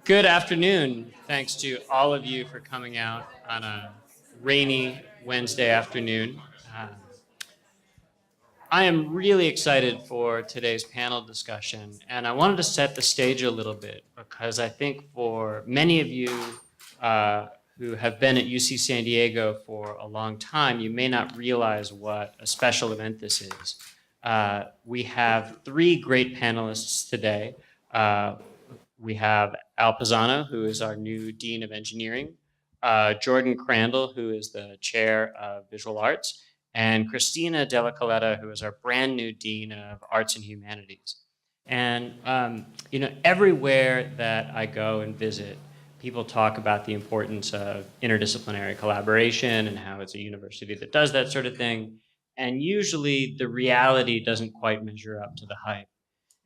Good afternoon. Thanks to all of you for coming out on a rainy Wednesday afternoon. I am really excited for today's panel discussion, and I wanted to set the stage a little bit because I think for many of you who have been at UC San Diego for a long time, you may not realize what a special event this is. We have three great panelists today. We have Al Pisano, who is our new Dean of Engineering, Jordan Crandall, who is the Chair of Visual Arts, and Cristina Della Coletta, who is our brand new Dean of Arts and Humanities. And everywhere that I go and visit, people talk about the importance of interdisciplinary collaboration and how it's a university that does that sort of thing. And usually the reality doesn't quite measure up to the hype.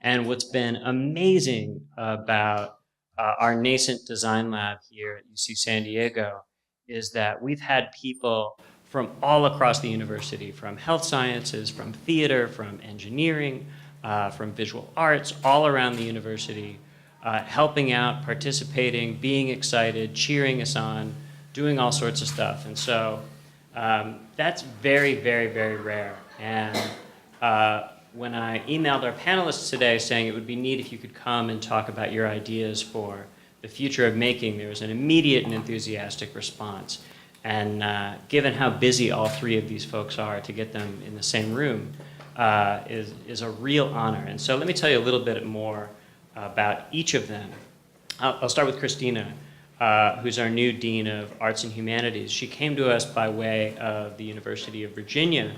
And what's been amazing about our nascent design lab here at UC San Diego is that we've had people from all across the university, from health sciences, from theater, from engineering, from visual arts, all around the university, helping out, participating, being excited, cheering us on, doing all sorts of stuff. And so that's very, very, very rare. And when I emailed our panelists today saying it would be neat if you could come and talk about your ideas for the future of making, there was an immediate and enthusiastic response. And given how busy all three of these folks are, to get them in the same room is a real honor. And so let me tell you a little bit more about each of them. I'll start with Cristina, who's our new Dean of Arts and Humanities. She came to us by way of the University of Virginia.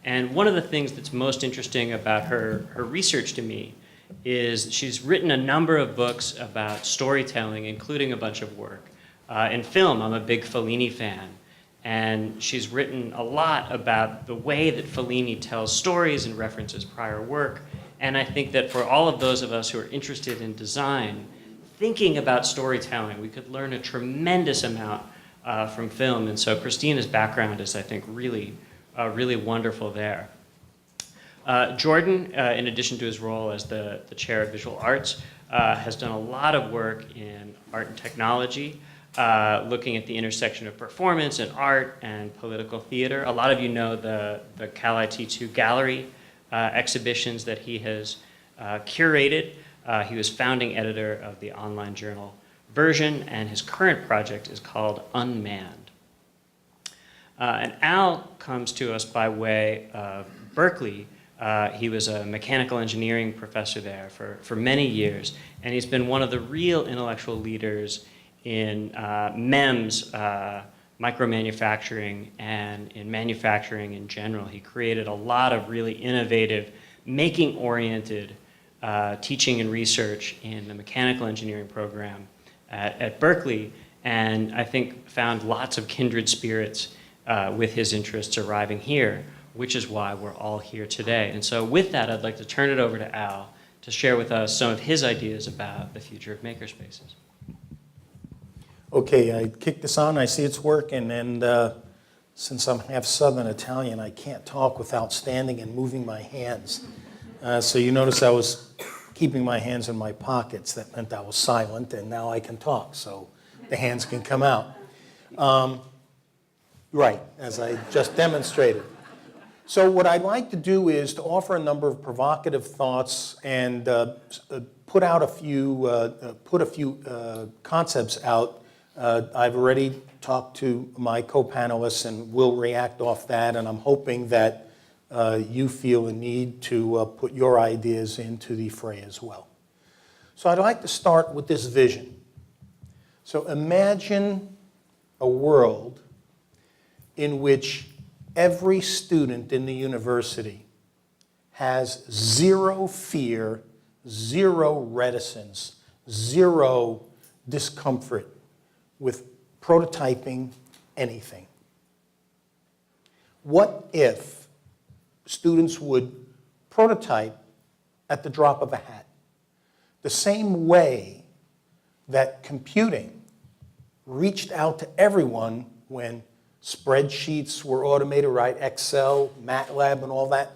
And one of the things that's most interesting about her research to me is she's written a number of books about storytelling, including a bunch of work. In film, I'm a big Fellini fan, and she's written a lot about the way that Fellini tells stories and references prior work. And I think that for all of those of us who are interested in design, thinking about storytelling, we could learn a tremendous amount from film. And so Christina's background is, I think, really wonderful there. Jordan, in addition to his role as the chair of visual arts, has done a lot of work in art and technology, looking at the intersection of performance and art and political theater. A lot of you know the Cal IT2 gallery exhibitions that he has curated. He was founding editor of the online journal Version, and his current project is called Unmanned. And Al comes to us by way of Berkeley. He was a mechanical engineering professor there for many years, and he's been one of the real intellectual leaders in MEMS, micromanufacturing, and in manufacturing in general. He created a lot of really innovative, making-oriented teaching and research in the mechanical engineering program at Berkeley, and I think found lots of kindred spirits with his interests arriving here, which is why we're all here today. And so with that, I'd like to turn it over to Al to share with us some of his ideas about the future of makerspaces. Okay, I kicked this on, I see it's working, and since I'm half Southern Italian, I can't talk without standing and moving my hands. So you notice I was keeping my hands in my pockets. That meant I was silent, and now I can talk, so the hands can come out. Right, as I just demonstrated. So what I'd like to do is to offer a number of provocative thoughts and put a few concepts out. I've already talked to my co-panelists and will react off that, and I'm hoping that you feel a need to put your ideas into the fray as well. So I'd like to start with this vision. So imagine a world in which every student in the university has zero fear, zero reticence, zero discomfort with prototyping anything. What if students would prototype at the drop of a hat? The same way that computing reached out to everyone when spreadsheets were automated, right? Excel, MATLAB, and all that.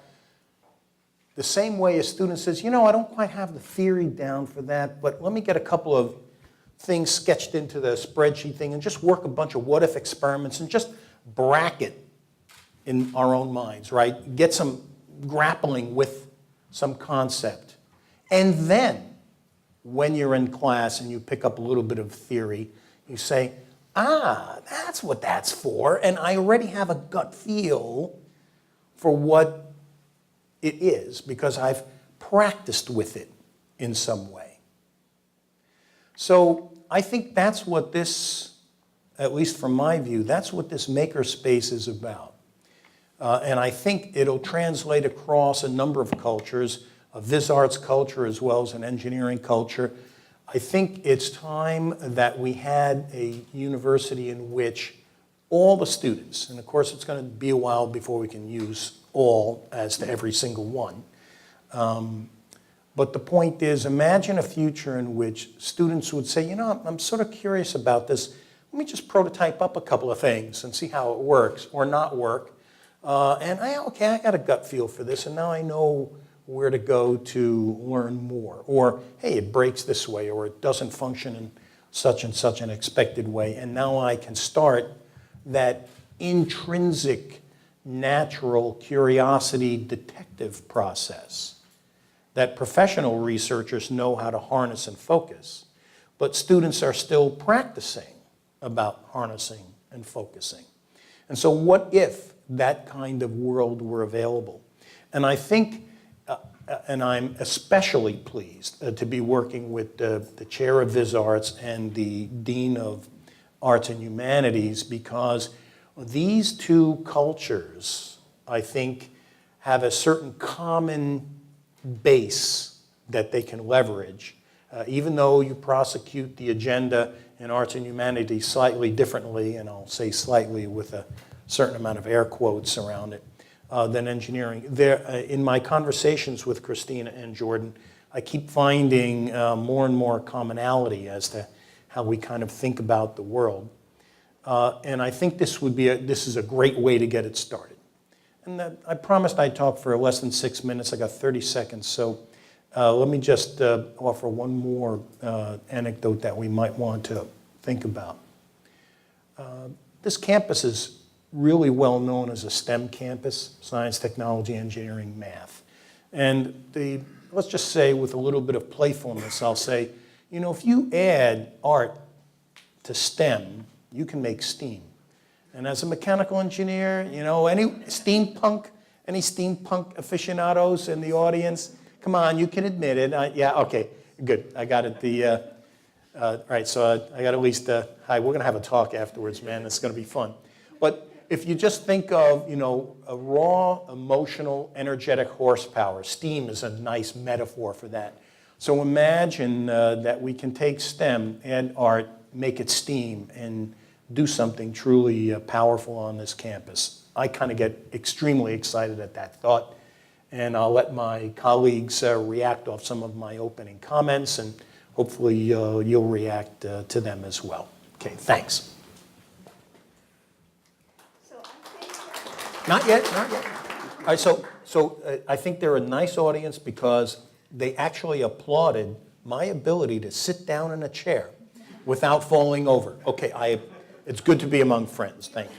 The same way a student says, you know, I don't quite have the theory down for that, but let me get a couple of things sketched into the spreadsheet thing and just work a bunch of what-if experiments and just bracket in our own minds, right? Get some grappling with some concept. And then, when you're in class and you pick up a little bit of theory, you say, that's what that's for, and I already have a gut feel for what it is because I've practiced with it in some way. So I think that's what this, at least from my view, that's what this makerspace is about. And I think it'll translate across a number of cultures, a Viz Arts culture as well as an engineering culture. I think it's time that we had a university in which all the students, and of course it's going to be a while before we can use all as to every single one, but the point is, imagine a future in which students would say, I'm sort of curious about this. Let me just prototype up a couple of things and see how it works or not work. Okay, I got a gut feel for this, and now I know where to go to learn more. Or, hey, it breaks this way, or it doesn't function in such and such an expected way, and now I can start that intrinsic, natural curiosity detective process that professional researchers know how to harness and focus, but students are still practicing about harnessing and focusing. And so what if that kind of world were available? And I think, and I'm especially pleased to be working with the chair of Viz Arts and the dean of Arts and Humanities, because these two cultures, I think, have a certain common base that they can leverage, even though you prosecute the agenda in Arts and Humanities slightly differently, and I'll say slightly with a certain amount of air quotes around it, than engineering. In my conversations with Cristina and Jordan, I keep finding more and more commonality as to how we kind of think about the world. And I think this is a great way to get it started. And I promised I'd talk for less than 6 minutes. I got 30 seconds, so let me just offer one more anecdote that we might want to think about. This campus is really well known as a STEM campus: science, technology, engineering, math. And let's just say, with a little bit of playfulness, I'll say, if you add art to STEM, you can make STEAM. And as a mechanical engineer, any steampunk aficionados in the audience, come on, you can admit it. Yeah, okay, good. I got it. All right, so I got at least, hi, we're going to have a talk afterwards, man. It's going to be fun. But if you just think of, a raw, emotional, energetic horsepower, steam is a nice metaphor for that. So imagine that we can take STEM, add art, make it STEAM, and do something truly powerful on this campus. I kind of get extremely excited at that thought, and I'll let my colleagues react off some of my opening comments, and hopefully you'll react to them as well. Okay, thanks. So I think Not yet. All right, so I think they're a nice audience because they actually applauded my ability to sit down in a chair without falling over. Okay, it's good to be among friends. Thank you.